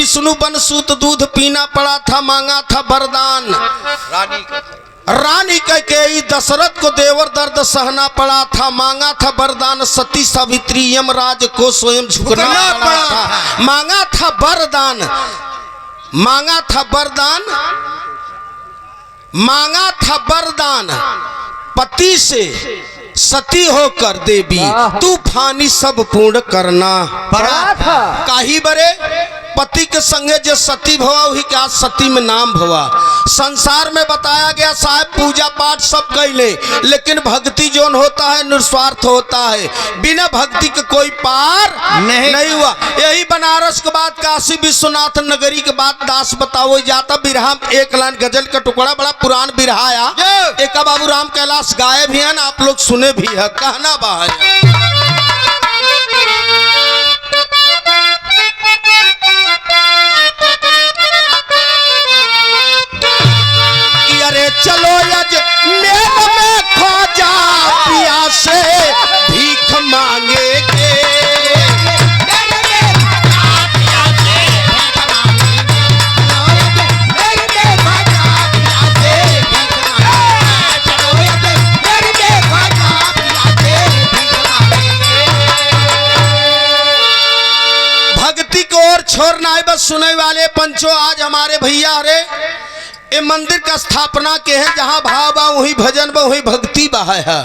विष्णु बन सूत दूध पीना पड़ा था, मांगा था वरदान। रानी कैकेयी दशरथ को देवर दर्द सहना पड़ा था, मांगा था वरदान। सती सावित्री यमराज को स्वयं झुकना पड़ा था, मांगा था वरदान। मांगा था वरदान, मांगा था वरदान पति से, सती होकर देवी तूफानी सब पूर्ण करना पड़ा था। काही बरे पति के संगे जो सती भवा वही क्या सती में नाम भवा। संसार में बताया गया साहब पूजा पाठ सब कैले, लेकिन भक्ति जोन होता है निस्वार्थ होता है, बिना भक्ति के कोई पार नहीं हुआ। यही बनारस के बाद काशी विश्वनाथ नगरी के बाद दास बताओ जाता बिरहा। एक लाइन गजल का टुकड़ा बड़ा पुरान बिरहा आया, एक बाबू राम कैलाश गाए भी हैं, आप लोग सुने भी है। कहना बा अरे चलो यज मेल में खोजा पिया से भीख मांगेगे। भक्ति को और छोड़ना है बस सुने वाले पंचों। आज हमारे भैया अरे ये मंदिर का स्थापना के है, जहाँ भाव बा वही भजन बा वही भक्ति बा है।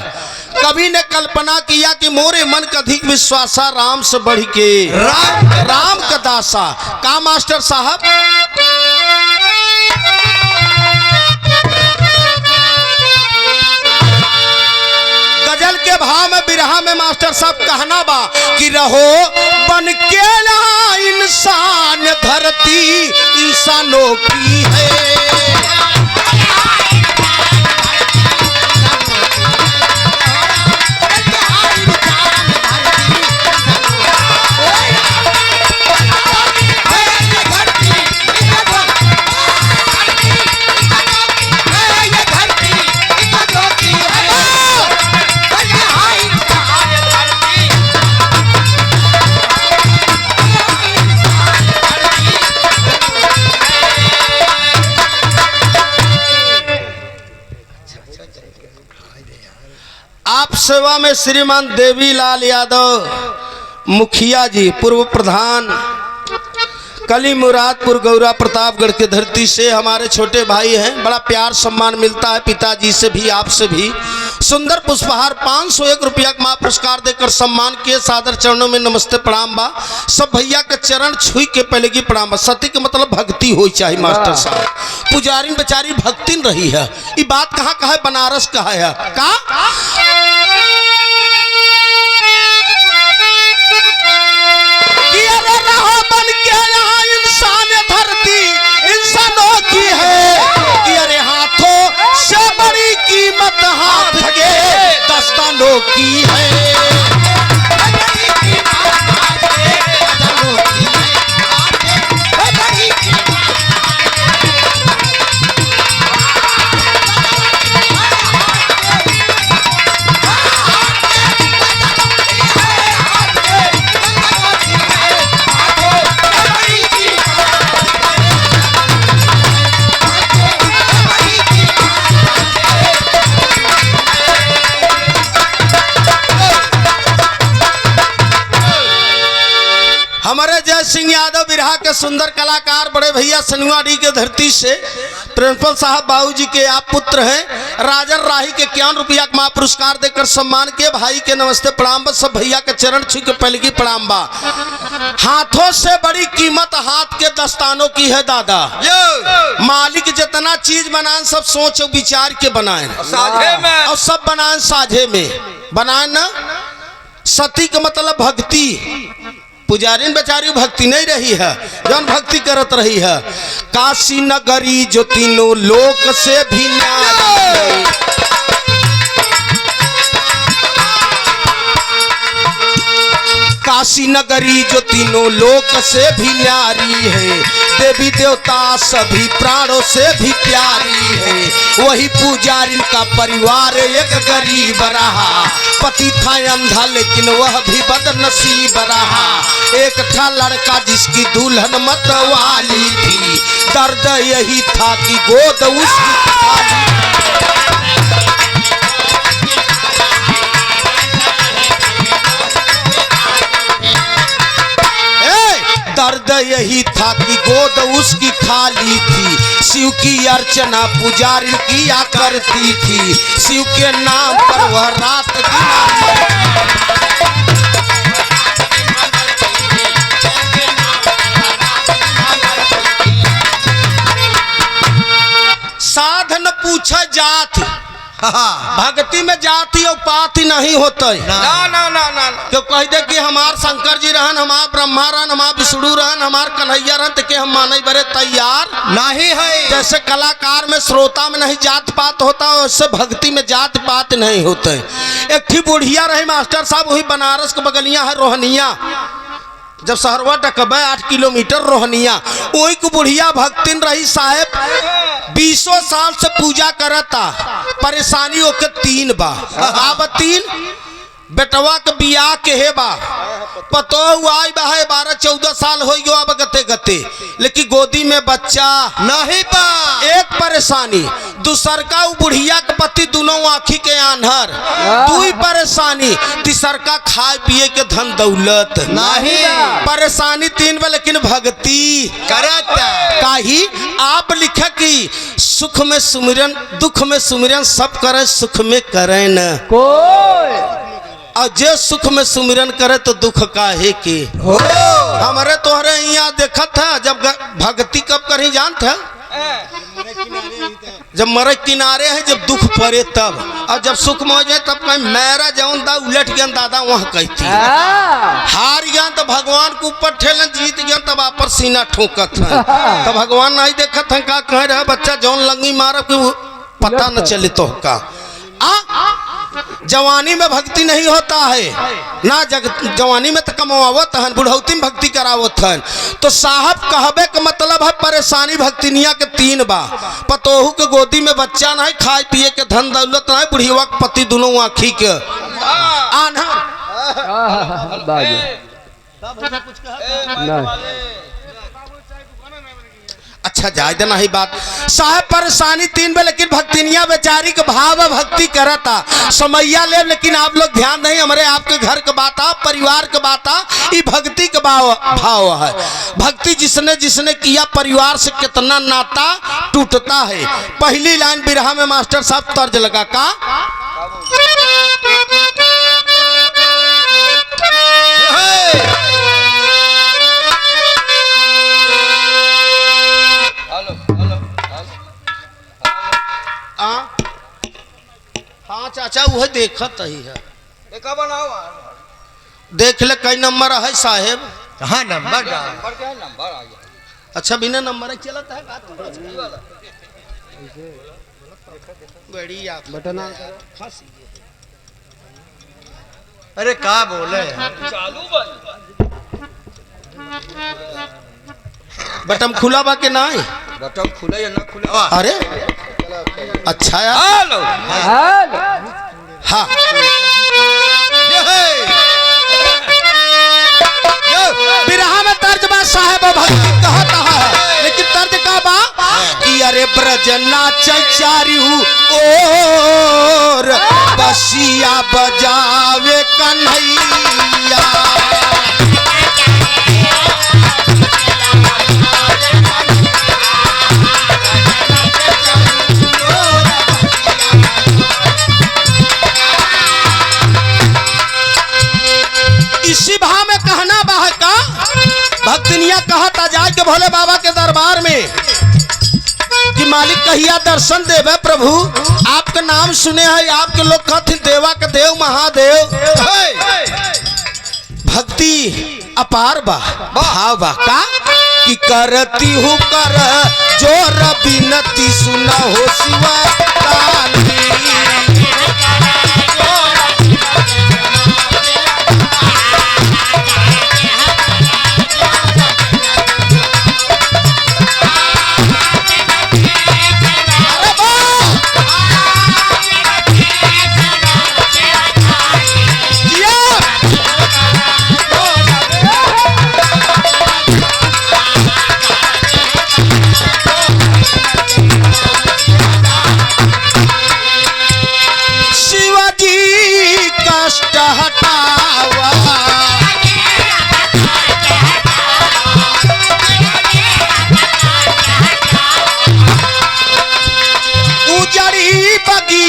कवि ने कल्पना किया कि मोरे मन का अधिक विश्वासा राम से बढ़ के राम का दासा। का मास्टर साहब गजल के भाव में बिरहा में मास्टर साहब कहना बा कि रहो बन के ना इंसान धरती इंसानों की है। आप सेवा में श्रीमान देवीलाल यादव मुखिया जी, पूर्व प्रधान, कली मुरादपुर गौरा प्रतापगढ़ के धरती से हमारे छोटे भाई हैं। बड़ा प्यार सम्मान मिलता है पिताजी से भी आपसे भी। सुंदर पुष्पहार 501 रुपया का पुरस्कार देकर सम्मान किए। सादर चरणों में नमस्ते प्रणाम बा। सब भैया के चरण छुई के पहले की प्रणाम बा। सती के मतलब भक्ति हो चाहिए मास्टर साहब। पुजारी बेचारी भक्तिन रही है। ये बात कहाँ कहा है? बनारस कहा है का कीमत हाथ के दस्तानों की है। हमारे जय सिंह यादव बिरहा के सुंदर कलाकार बड़े भैया सनुआडी के धरती से प्रिंसिपल साहब बाबूजी के आप पुत्र हैं। राजन राही के 51 रुपया का पुरस्कार देकर सम्मान किए। भाई के नमस्ते प्रणाम बा। सब भैया के चरण छू के पहले की प्रणाम बा। हाथों से बड़ी कीमत हाथ के दस्तानों की है दादा। मालिक जितना चीज बनाए सब सोच विचार के बनाए और सब बनाए साझे में बनाए ना। सती का मतलब भक्ति। पुजारी बेचारी भक्ति नहीं रही है, जौन भक्ति करत रही है। काशी नगरी जो तीनों लोक से भी न्यारी, काशी नगरी जो तीनों लोक से भी न्यारी है, देवी देवता सभी प्राणों से भी प्यारी है। वही पुजारी का परिवार एक गरीब रहा, पति था अंधा लेकिन वह भी बदनसीब रहा। एक था लड़का जिसकी दुल्हन मत वाली थी, दर्द यही था कि गोद उसकी खाली। दर्द यही था कि गोद उसकी खाली थी। शिव की अर्चना पुजारी किया करती थी, शिव के नाम पर वह रात साधन पूछे जात, भक्ति में जाति और पाति नहीं होते। ना ना ना ना तो कह दे कि हमार शंकर जी रहन, हमार ब्रह्मा रहन, हमार विष्णु रहन, हमार कन्हैया रहन, तो के हम माने बड़े तैयार नहीं है। जैसे कलाकार में श्रोता में नहीं जात पात होता, वैसे भक्ति में जात पात नहीं होते। एक थी बुढ़िया रही मास्टर साहब, वही बनारस के बगलिया है रोहनिया, जब शहरवा डकबे 8 किलोमीटर रोहनिया, वही को बुढ़िया भक्तिन रही साहेब। 20 साल से पूजा करता, परेशानी ओके 3 बा। अब 3 बेटवा के बियाह के है बा, पतो आई बा है 12-14 साल हो गयो अब गते गते, लेकिन गोदी में बच्चा नहीं बा। एक परेशानी, दूसर का बुढ़िया के पति दोनों आँखी के आन्हर, 2 परेशानी, तीसर का खाए पिए के धन दौलत नहीं। परेशानी 3 बा, लेकिन भक्ति करता काही आप लिखे कि सुख में सुमिरन दुख में सुमिरन सब करे, सुख में करे न कोई। और जे सुख में सुमिरन करे तो दुख काहे के हो। हमारे तोहरे यहाँ देखा था जब भक्ति कब करी जानत है, जब मरे किनारे है, जब दुख पड़े तब, और जब सुख में हो जाए तब कहीं मेरा जौन दा उलट गया दादा वहाँ कहती हार गया तो भगवान के ऊपर ठेलन, जीत गया तब आप पर सीना ठोकत है। तो भगवान नहीं देखत है का कह रहा बच्चा जौन लंगी मारब कि पता न चले तो का। जवानी में भक्ति नहीं होता है ना, जवानी में तो कमावत है, बुढ़ौती में भक्ति करावत है। तो साहब कहबे का मतलब है परेशानी भक्तिनिया के 3 बा, पतोहू के गोदी में बच्चा नहीं, खाए पिए के धन दौलत नहीं, बुढ़िया के पति दोनों आँखी के आन्हर। अच्छा जाए देना ही बात साहब, परेशानी 3 में, लेकिन भक्तिनिया बेचारी के भाव भक्ति करता समैया ले, लेकिन आप लोग ध्यान नहीं, हमारे आपके घर के बात आ, परिवार के बात आ, ये भक्ति के भाव है। भक्ति जिसने जिसने किया परिवार से कितना नाता टूटता है। पहली लाइन बिरहा में मास्टर साहब तर्ज लगा का, हाँ चाचा वह देखत ही है, देख ले कई नंबर है साहेब। हाँ नंबर अच्छा बिना नंबर चलता है बढ़िया बटना। अरे का बोले बटन खुला बा के नहीं, बटन खुला या ना खुला। अरे अच्छा यार, हेलो हाँ बिरहा में तर्ज बा साहेब भक्ति कहता है, लेकिन तर्ज का बा कि अरे ब्रज नाच चारू और बसिया बजावे कन्हैया। इसी भाव में कहना बाह का भक्तनिया कहता जाए के भोले बाबा के दरबार में कि मालिक कहिया दर्शन देवे प्रभु, आपका नाम सुने हैं, आपके लोग कहते देवा के देव महादेव। भक्ति अपार बा भाव बा का कि करती हूँ कर जो रबिनती सुना हो शिवा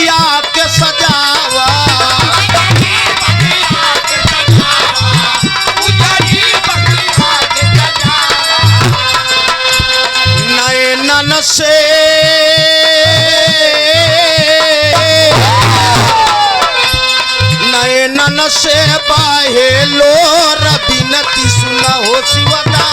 बतिया के सजावा नए नन से नए नन से बाहे लो रबिनती सुना हो शिवदा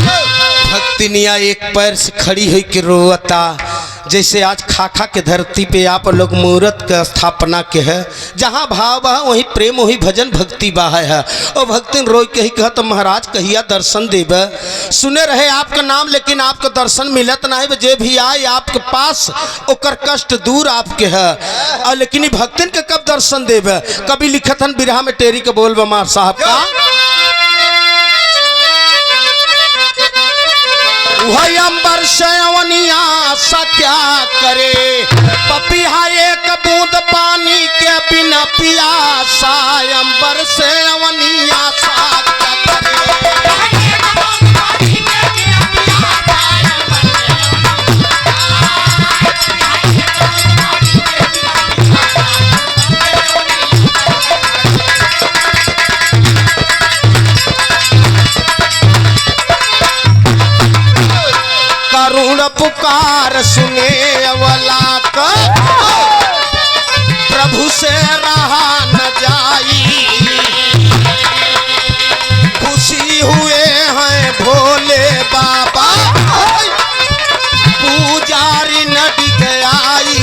भक्तिनिया एक पैर से खड़ी हुई के रोता जैसे आज खाखा के धरती पे आप लोग मूर्त का स्थापना के है जहाँ भाव बा वहीं प्रेम वहीं भजन भक्ति बा है और भक्ति रोई के ही कह तो महाराज कहिया दर्शन देव सुने रहे आपका नाम लेकिन आपका दर्शन मिलत नहीं जे भी आए आपके पास ओकर कष्ट दूर आपके है और लेकिन भक्तिन के कब दर्शन देव कभी लिखत हन बिरहा में टेरी के बोल बमार साहब का वही अंबर से अवनिया सा क्या करे पपिया एक बूंद पानी के बिना पियासा अंबर से अवनिया सा क्या करे करुण पुकार सुने वाला का प्रभु से रहा न जाई खुशी हुए हैं भोले बाबा पुजारी नदी आई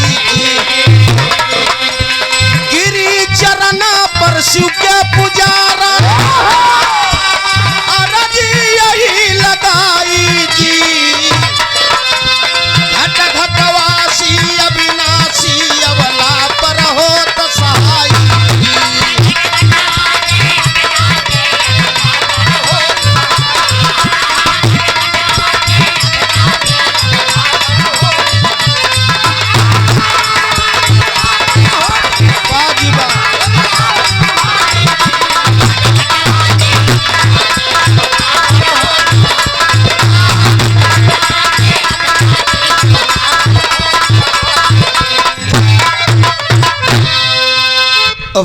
गिरी चरण पर शिव के पुजारा अरजी यही लगाई जी घटवासी अविनाशी अवला पर हो तो सहाय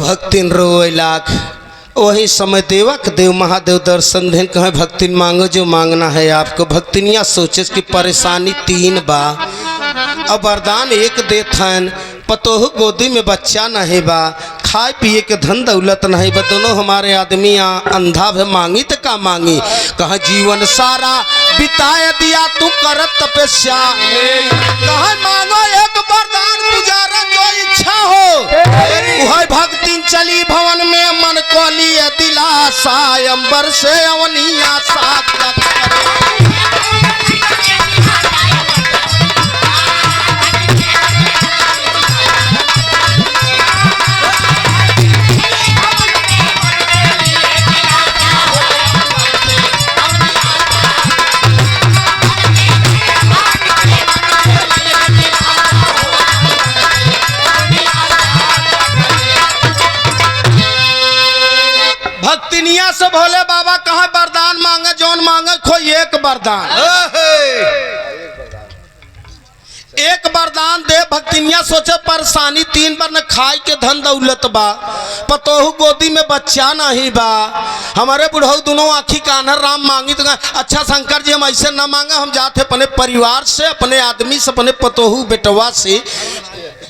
भक्तिन रोए लाख वही समय देवक देव महादेव दर्शन दें कहे भक्तिन मांगो जो मांगना है आपको भक्तिनिया सोचे कि परेशानी तीन बा अब वरदान एक देथन पतोह गोदी में बच्चा नहीं बा खाए पिए के धन दौलत नहीं बा दोनों हमारे आदमी अंधा भे मांगी तो का मांगी कहा जीवन सारा बिताए दिया तू करत तपस्या कहा मांगो एक वरदान गुजारा जो इच्छा हो वह भक्ति चली भवन में मन को लिए दिलासा अंबर से अवनिया साथ भक्तिनिया से भोले बाबा कहा वरदान मांगे जौन मांगे कोई एक वरदान एक वरदान दे भक्तिनिया सोचे परेशानी तीन बार न खाए के धन दौलत बा पतोहू गोदी में बच्चा नहीं बा हमारे बुढ़ऊ दोनों आँखी कान्हर राम मांगी तो अच्छा शंकर जी हम ऐसे ना मांगा हम जाते अपने परिवार से अपने आदमी से अपने पतोहू बेटवा से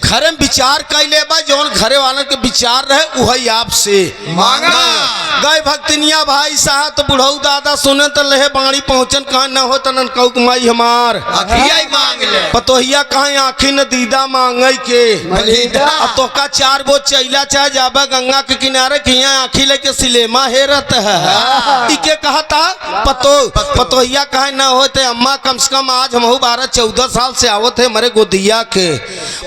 घरे में विचार कैले बा जौन घरे वाले के विचार रहे वही आपसे मांगा गए भक्तिनिया भाई साहब तो बुढ़ऊ दादा सुने तो लहे बाणी पहुंचन कहा न हो तन कौक माई हमार अखिया ही मांग ले पतोहिया कहा आखी न दीदा मांगे के अब तो का चार बो चैला चाहे जाबा गंगा के किनारे किया आखी लेके सिलेमा हेरत है इके कहा था पतोहिया कहा न होते अम्मा कम से कम आज हम 12-14 साल से आवत है हमारे गोदिया के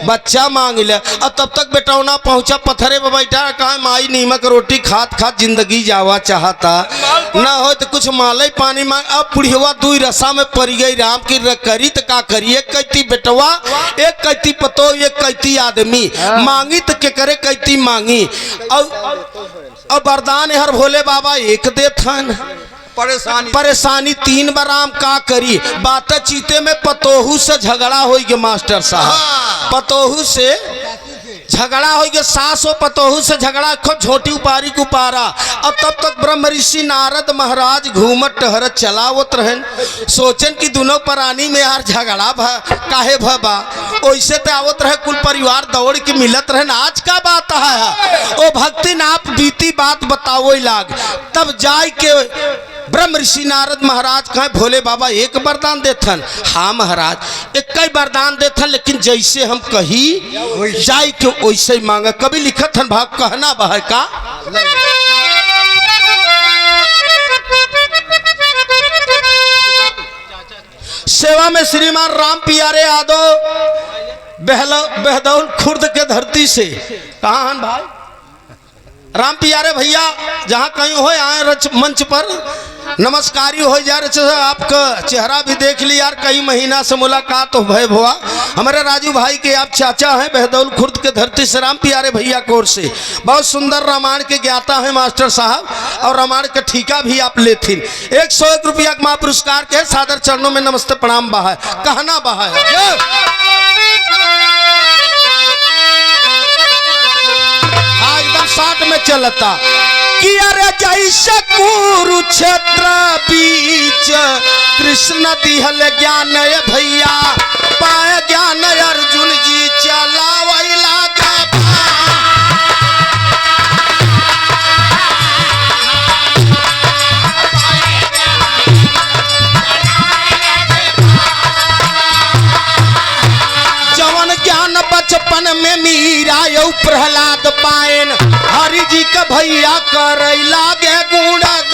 बच्चा मांग ले अब तब तक बेटौना पहुंचा पत्थरे पे बैठा कहा माई नीमक रोटी खात खात जिंदगी सी जावा चाहता ना हो तो कुछ मालय पानी मांग। अब बुढ़िया दुई रसा में पड़ गई राम की करी तो का करी। एक कहती बेटवा, एक कहती पतो, एक कहती आदमी मांगी तो के करे कहती मांगी। अब वरदान हर भोले बाबा एक दे थन परेशानी तीन बार राम का करी। बात चीते में पतोहू से झगड़ा हो गया मास्टर साहब, पतोहू से झगड़ा हो गया, सास और पतोहू से झगड़ा, खूब झोटी उपारी को पारा। अब तब तक ब्रह्म ऋषि नारद महाराज घूमत टहरत चलावत रहन, सोचन कि दोनों प्राणी में यार झगड़ा काहे भबा। वैसे तो आवत रहे कुल परिवार दौड़ के मिलत रहन। आज का बात है ओ भक्ति नाप बीती बात बताओ लाग। तब जाय के ब्रह्म ऋषि नारद महाराज कहे भोले बाबा एक वरदान देथन। हाँ महाराज एक कई वरदान देथन, लेकिन जैसे हम कही जाय के वैसे ही मांगा। कभी लिखत हन भाग कहना बह का सेवा में श्रीमान राम पियारे यादव बहदौल खुर्द के धरती से। कहाँ हन भाई राम पियारे भैया, जहाँ कहीं हो आए मंच पर नमस्कारी हो जा रहे। आपका चेहरा भी देख ली यार, कई महीना से मुलाकात हो भय भुआ। हमारे राजू भाई के आप चाचा हैं बहदौल खुर्द के धरती से राम पियारे भैया की ओर से। बहुत सुंदर रामायण के ज्ञाता है मास्टर साहब, और रामायण का ठीका भी आप लेथिन। 101 रुपया का महापुरस्कार के सादर चरणों में नमस्ते प्रणाम बहा है। कहना बहा है एकदम 60 में चलता कि अरे जैसे कुरुक्षेत्र बीच कृष्ण दिहल ज्ञान भैया, पाए ज्ञान अर्जुन जी चला वैला जवन ज्ञान बचपन में मीरा यौ प्रहलाद पायन, हरि जी का भैया कर लागे गुणगान।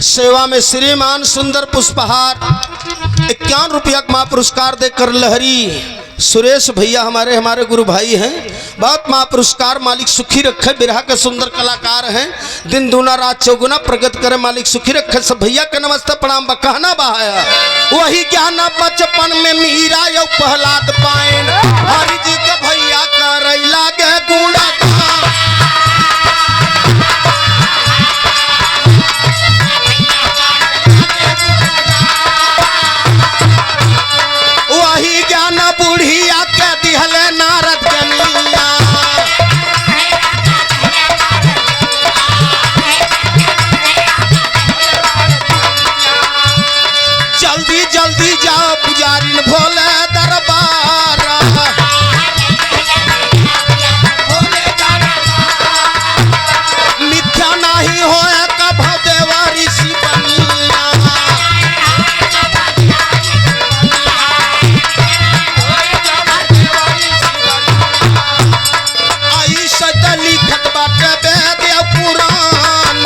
सेवा में श्रीमान सुंदर पुष्पहार 51 रुपया का महापुरस्कार देकर लहरी सुरेश भैया हमारे गुरु भाई हैं। बहुत महापुरस्कार मालिक सुखी रखे। बिरहा के सुंदर कलाकार हैं, दिन दूना रात चौगुना प्रगत करे मालिक सुखी रखे। सब भैया के नमस्ते प्रणाम कहना बहाया। वही ज्ञान बचपन में मीरा यौ प्रहलाद पायन, हरि जी के भैया कर लागे गुणगान। वही ज्ञान बुढ़िया के दिहले नारद जनिया, जल्दी जल्दी जाओ पुजारी भोले दरबार, मिथ्या नहीं होए कभ देवा ऋषि बनिया। लिखत बाटे वेद पुराण,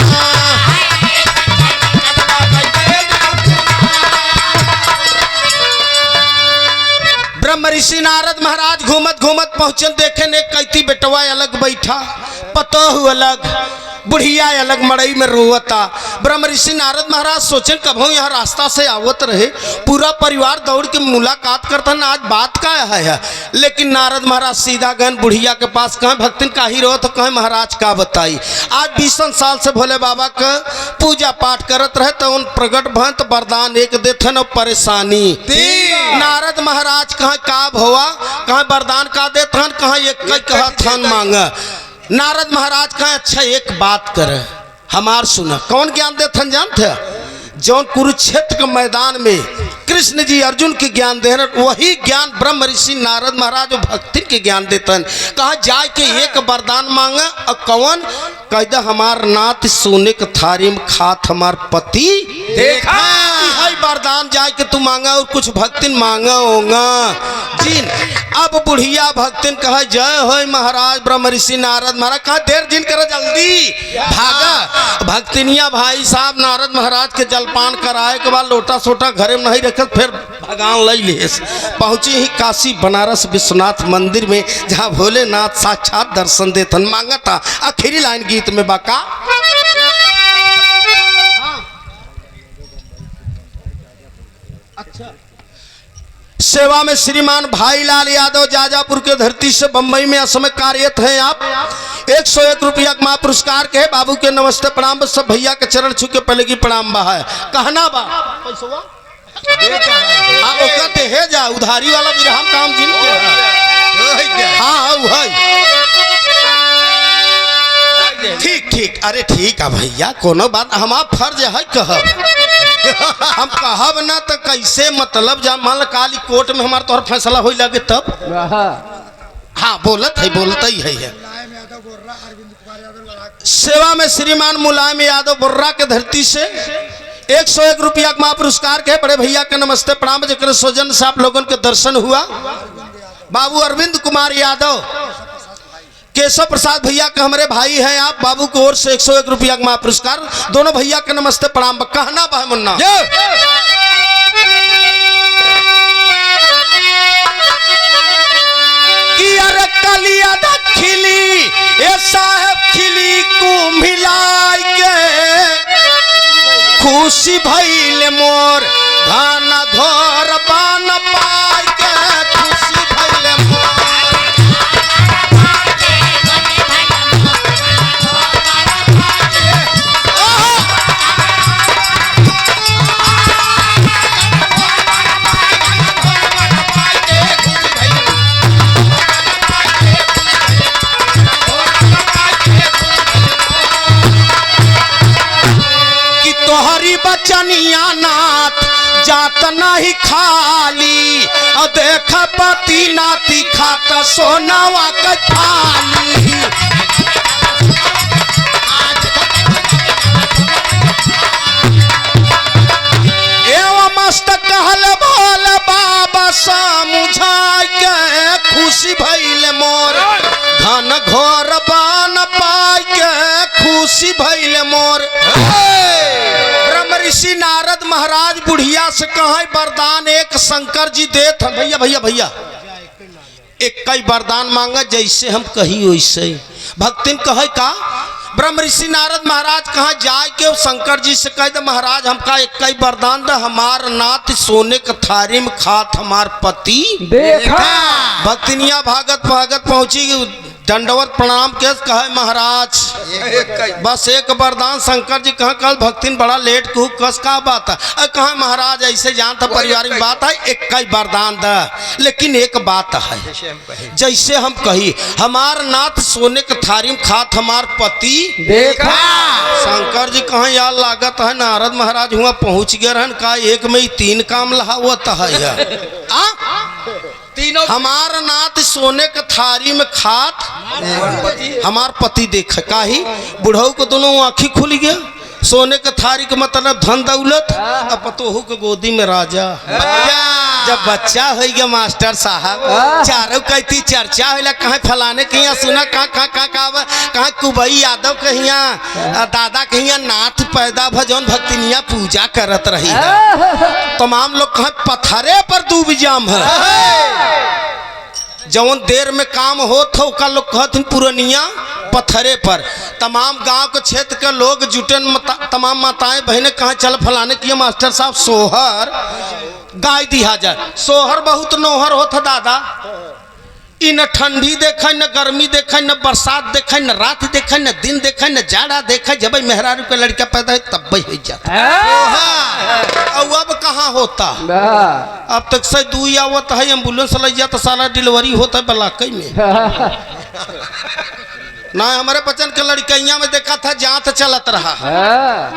ब्रह्म ऋषि नारद महाराज घूमत घूमत पहुंचल, देखे ने कैती बेटवा अलग बैठा, पतोहू अलग, बुढ़िया अलग मड़ई में रोवता। ब्रह्म ऋषि नारद महाराज सोचन कभो यहाँ रास्ता से आवत रहे, पूरा परिवार दौड़ के मुलाकात करता ना, आज बात का है। लेकिन नारद महाराज सीधा गन बुढ़िया के पास, कहें भक्तिन का ही रहो तो कहें महाराज का बताई। आज 20 साल से भोले बाबा का पूजा पाठ करत रहे, तो उन प्रगट भंत वरदान एक देथन और परेशानी। नारद महाराज कहें का भवा, कहें वरदान का देथन, कहें एक कहा थन मांगा। नारद महाराज कहें अच्छा एक बात करे हमार सुना। कौन ज्ञान देथन जानते? जौन कुरुक्षेत्र के मैदान में कृष्ण जी अर्जुन के ज्ञान दे, वही ज्ञान ब्रह्म ऋषि नारद महाराज भक्ति के ज्ञान देतन। कहा जाए के एक वरदान मांगा, और कौन कहदा हमार नाथ सोने के थारी में खात हमार पति देखा। हाय वरदान जाए के तू मांगा और कुछ भक्तिन मांगा होगा जिन। अब बुढ़िया भक्तिन कहा जय हो महाराज ब्रह्म ऋषि नारद महाराज। कहा देर जिन करे जल्दी भागा। भक्तिनिया भाई साहब नारद महाराज के जलपान कराए के बाद लोटा सोटा घरे में नहीं रखत फिर भगवान लई ले पहुंची ही काशी बनारस विश्वनाथ मंदिर में जहाँ भोलेनाथ साक्षात दर्शन देतन। मांगा था आखिरी लाइन गीत में बाका अच्छा सेवा में श्रीमान भाईलाल यादव जाजापुर के धरती से बंबई में असमय कार्यरत हैं आप। 101 रुपया का मां पुरस्कार के बाबू के नमस्ते प्रणाम। सब भैया के चरण छू के पहले की प्रणाम बा है कहना बा हे जा उधारी वाला विराम काम जिन के हाँ ठीक ठीक। अरे ठीक है भैया कोनो बात हमारा फर्ज है कहब हम कहब ना तो कैसे मतलब जा मान काली कोर्ट में हमारा तोहर फैसला हो लगे तब हाँ बोलत ही है। सेवा में श्रीमान मुलायम यादव बुर्रा के धरती से 101 रुपया का पुरस्कार के बड़े भैया के नमस्ते प्रणाम। जकर सौजन से आप लोगों के दर्शन हुआ। बाबू अरविंद कुमार यादव केशव प्रसाद भैया के हमारे भाई हैं आप। बाबू की ओर से 101 रुपया का पुरस्कार। दोनों भैया के नमस्ते प्रणाम। कहना बा मुन्ना कि अरे कलिया खिली ए साहब खिली को मिलाई के खुशी भइल मोर धान घर बान पाई के खुशी भइल मोर। बचनिया नाथ जात नहीं खाली और देख पति नाती खात सोनावा के थाली। एवं मस्त कहल बोल बाबा समझाई के खुशी भइल मोर धन घर बान पाई के खुशी भइल मोर। ऋषि नारद महाराज बुढ़िया से कहा वरदान एक शंकर जी देत हम भैया भैया भैया एक कई वरदान मांगा जैसे हम कही वैसे भक्तिन कहे का। ब्रह्म ऋषि नारद महाराज कहा जाए के शंकर जी से कह दे महाराज हमका एक कई वरदान दे हमार नाथ सोने के थारी में खात हमार पति देखा। भक्तिनिया भागत भागत पहुंची दंडवत प्रणाम के कहे महाराज बस एक वरदान। शंकर जी कहा कल भक्तिन बड़ा लेट कहू कस का बात है कहा महाराज ऐसे जानता पारिवारिक बात है एक कई वरदान द लेकिन एक बात है जैसे हम कही हमार नाथ सोने के थारी में खात हमार पति देखा। शंकर जी कहा यार लागत है नारद महाराज हुआ पहुंच गए रहन का एक में ही 3 काम लहावत है तीनों हमार नाथ सोने के थारी में खात हमार पति देख काही बुढ़ऊ को दोनों आँखी खुल गया। सोने के थारी के मतलब धन दौलत अब पतोहू के गोदी में राजा। जब बच्चा हो गया मास्टर साहब चारों कहती चर्चा होला कहाँ फलाने के यहाँ सुना कहाँ कुबई यादव के यहाँ दादा के यहाँ नाथ पैदा भजन भक्तिनिया पूजा करत रही है। तमाम लोग कहाँ पत्थरे पर डूब जाम है जवन देर में काम होत हो का लोग कहते पुरनिया पत्थरे पर। तमाम गांव के क्षेत्र के लोग जुटन तमाम माताएं बहनें कहाँ चल फलाने किए मास्टर साहब सोहर गाय दिया जाए। सोहर बहुत नोहर होता दादा इ न ठंडी देखे न गर्मी देखे न बरसात देखे न रात देखे न दिन देखे न जाड़ा देखे जब मेहरारू के लड़का पैदा है तब हो जाता अब कहाँ होता अब तक से 2 आवत है एम्बुलेंस ले जाता साला डिलीवरी होता है बलाकई में ना हमारे बचन के लड़कैया में देखा था जात चलत रहा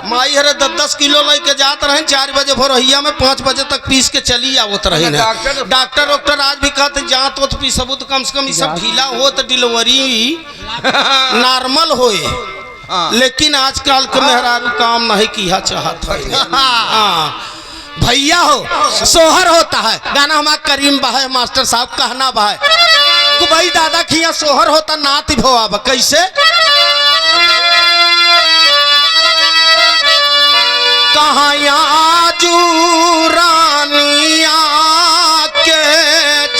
माई हरे 10-10 किलो लेके जात रहे 4 बजे भोरहिया में 5 बजे तक पीस के चली आवत रहे डॉक्टर वॉक्टर आज भी कहते जात वो पीसबू तो कम से कम सब ढीला हो तो डिलीवरी नॉर्मल होए हाँ। लेकिन आजकल के मेहरारू काम नहीं किया चाहत है। हाँ भैया हो सोहर होता है गाना हमारा करीम भाई मास्टर साहब कहना भाई भाई दादा खिया सोहर होता नाती भोआ कैसे कहाँ आजू रानिया के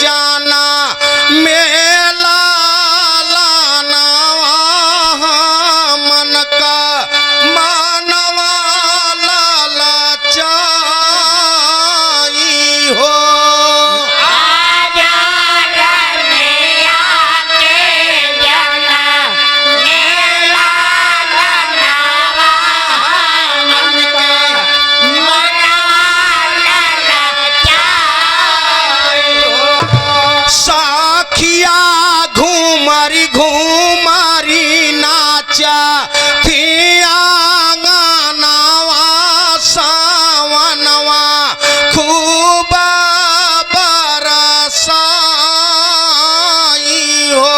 जाना मेला लाना मन का मानवा लाला चाई हो घूमरी नाचा खियांगनवा सावनवा खूब बरसाई हो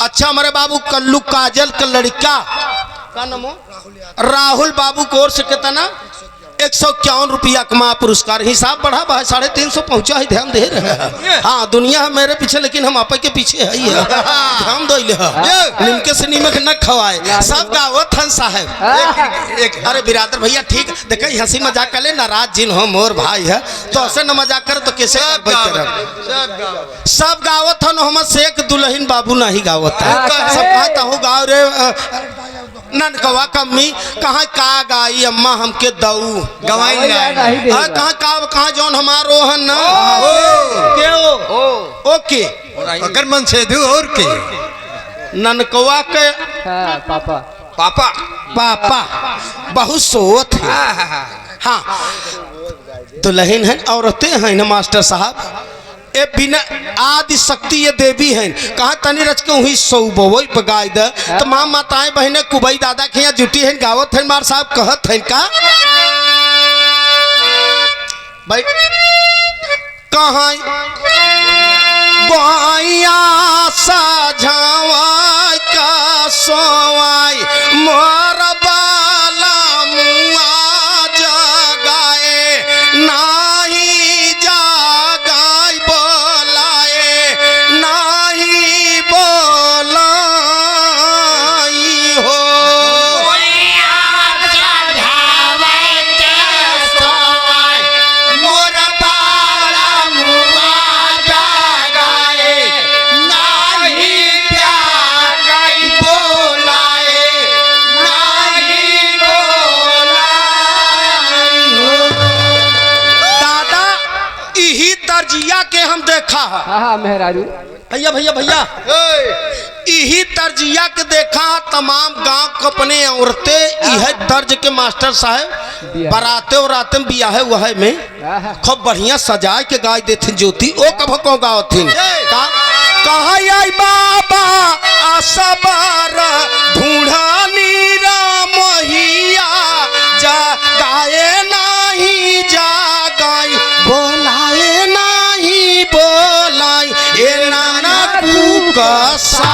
अच्छा हमारे बाबू कल्लू काजल का लड़का का नाम राहुल बाबू कोर से कितना 151 रुपया का पुरस्कार हिसाब बढ़ा भाई 350 पहुंचा है ध्यान दे रहे हैं। हाँ दुनिया है मेरे पीछे लेकिन हम आप के पीछे है ध्यान दो निमके से नीमक न खवाए सब गावत हन साहब। अरे बिरादर भैया ठीक देखे हंसी मजाक कर ले नाराज जिन हो मोर भाई है तो ऐसे न मजाक कर तो कैसे सब गावत हन हम शेख दुल्हन बाबू नहीं गावत है सब कहता हूँ गाँव रे नन कवा कम्मी कहाँ का गाई अम्मा हमके दऊ गवाई कहाँ जौन हमारो है ना के ओके अगर मन से दू और के ननकवा के पापा पापा बहुत सोत है। हाँ दुल्हन है औरतें हैं ना मास्टर साहब ए बिना आदि शक्ति ये देवी हैं कहाँ तनी रच के हुई सौ बोई बगाई द तो माँ माताएं बहने कुबई दादा के यहाँ जुटी हैं गावत हैं मार साहब कहत हैं का भाई कहाँ गोइया साझावा का सोवाई मोर बाला मुआ जगाए नाही जागाई बोलाए नाही बोलाई हो मोर बाला मुआ जगाए नाही जागाई बोलाए नाही बोलाई हो। दादा यही तर्जिया के हम देखा है हाँ मेहरारू भैया भैया भैया यही तर्जिया के देखा तमाम गांव के अपने औरतें यह तर्ज के मास्टर साहब बराते और राते में बिया है वह में खूब बढ़िया सजाए के गाय देते ज्योति ओ कब को गावथिन कहा आई बाबा असबर ढूंढानी रामहिया जा गाए नहीं जा गाई बोलाए नहीं बोलाई ए नाना कसा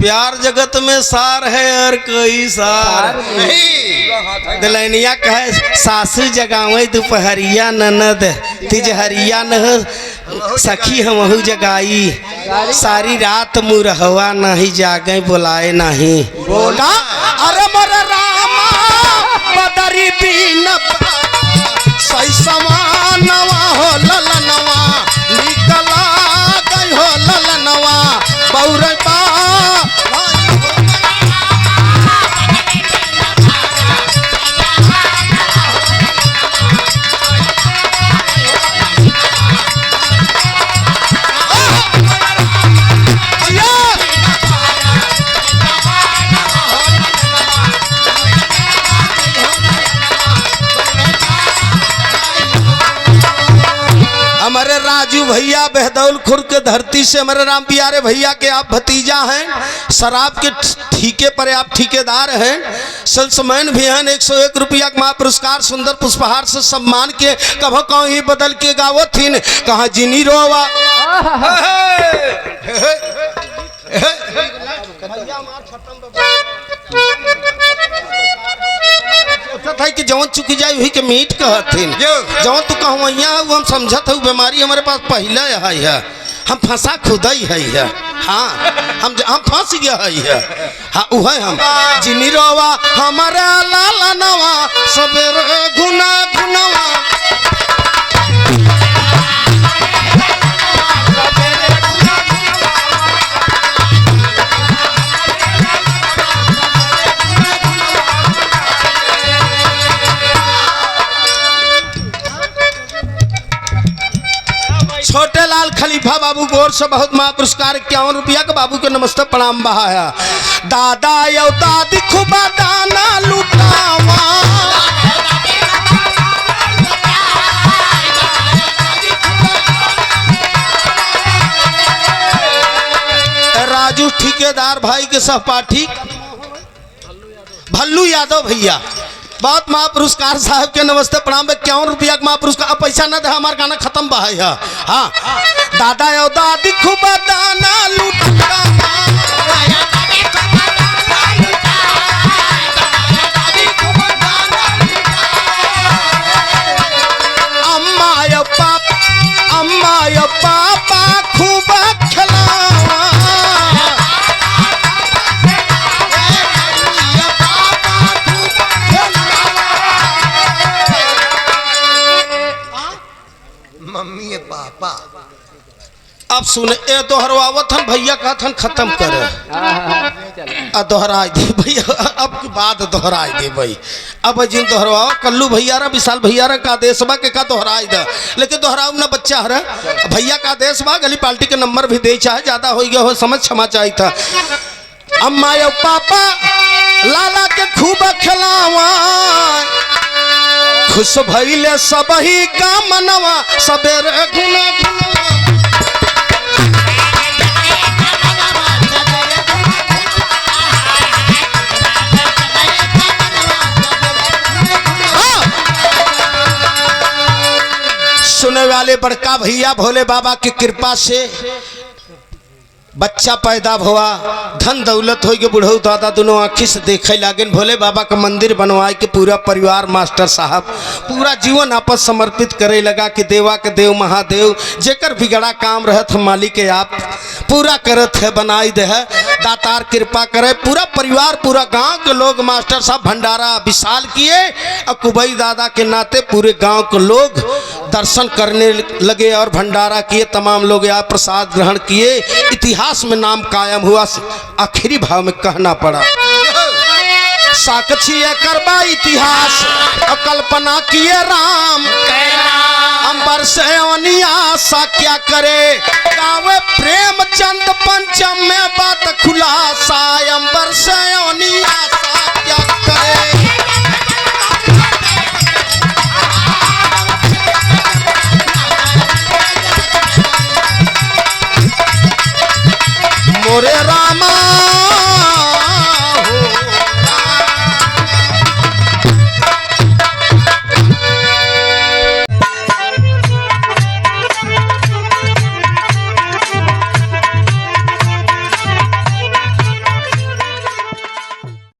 प्यार जगत में सार है और कोई सार नहीं। दुल्हनिया कहे सासू जगावे दोपहरिया ननद तिजहरिया न सखी हमहू जगाई सारी रात मुरहवा नहीं जागे बुलाए नहीं बोला अरे मोर रामा बदरी बीन सही समानवा हो ललनवा निकला गई हो ललनवा बौरे बा राजू भैया बहदौल खुर के धरती से हमारे राम प्यारे भैया के आप भतीजा हैं, शराब के ठेके पर आप ठेकेदार हैं, सेल्समैन भी हैं। 101 रुपया का महा पुरस्कार सुंदर पुष्पहार से सम्मान के कभो कहो ही बदल के गावो थीन कहा जिनी रोवा था कि जवन चुकी जाए वही के मीट कहथिन जवन तू कहूँ वो हम समझत हूँ बीमारी हमारे पास पहले है हम फंसा खुद ही है। हाँ हम फंस गया है। हाँ वह हम जिनी रोवा हमारा लाला नवा सबेरे गुना गुनवा छोटे लाल खलीफा बाबू गौर से बहुत महा पुरस्कार 51 रुपया का बाबू के नमस्ते प्रणाम बहाया। दादा यो दादी खुबा दाना लुटावा राजू ठेकेदार भाई के सहपाठी भल्लू यादव भैया बहुत महा पुरस्कार साहब के नमस्ते प्रणाम। 51 रुपया का महा पुरस्कार। पैसा न दे हमारा गाना खत्म बहाई है। हाँ दादा यो दादी खूब दाना लुटा अम्मा यो पापा खूब खिलावा मम्मी पापा। अब सुने ए दोहरावत हन भैया का थन खत्म करे दोहरा दे भैया अब की बात दोहरा दे भाई। अब जिन दोहरावा कल्लू भैया रा विशाल भैया रा का आदेश बा के का दोहराई दे लेकिन दोहराऊ ना बच्चा हरा भैया का आदेश बा गली पार्टी के नंबर भी दे चाहे ज्यादा हो गया हो समझ क्षमा चाहिए था। अम्मा यो पापा लाला के खूब खिलावा खुश भइले सब ही का मनवा सबेरे गुना सुने वाले बड़का भैया भोले बाबा की कृपा से बच्चा पैदा हुआ धन दौलत हो गए बुढ़ऊ दादा दोनों आँखी से देखे लागे भोले बाबा का मंदिर बनवाए के पूरा परिवार मास्टर साहब पूरा जीवन आपस समर्पित करे लगा कि देवा के देव महादेव जेकर बिगड़ा काम रहत हम मालिक के आप पूरा करत है बनाई दे है दातार कृपा करे। पूरा परिवार पूरा गांव के लोग मास्टर साहब भंडारा विशाल किए और कुबई दादा के नाते पूरे गांव के लोग दर्शन करने लगे और भंडारा किए। तमाम लोग यहाँ प्रसाद ग्रहण किए। इतिहास में नाम कायम हुआ। आखिरी भाव में कहना पड़ा साक्षी करबा इतिहास और कल्पना किए राम अंबर से आशा क्या करे गाँव प्रेम चंद पंचम में बात खुलासा अंबर से आशा क्या करे। मोरे रामा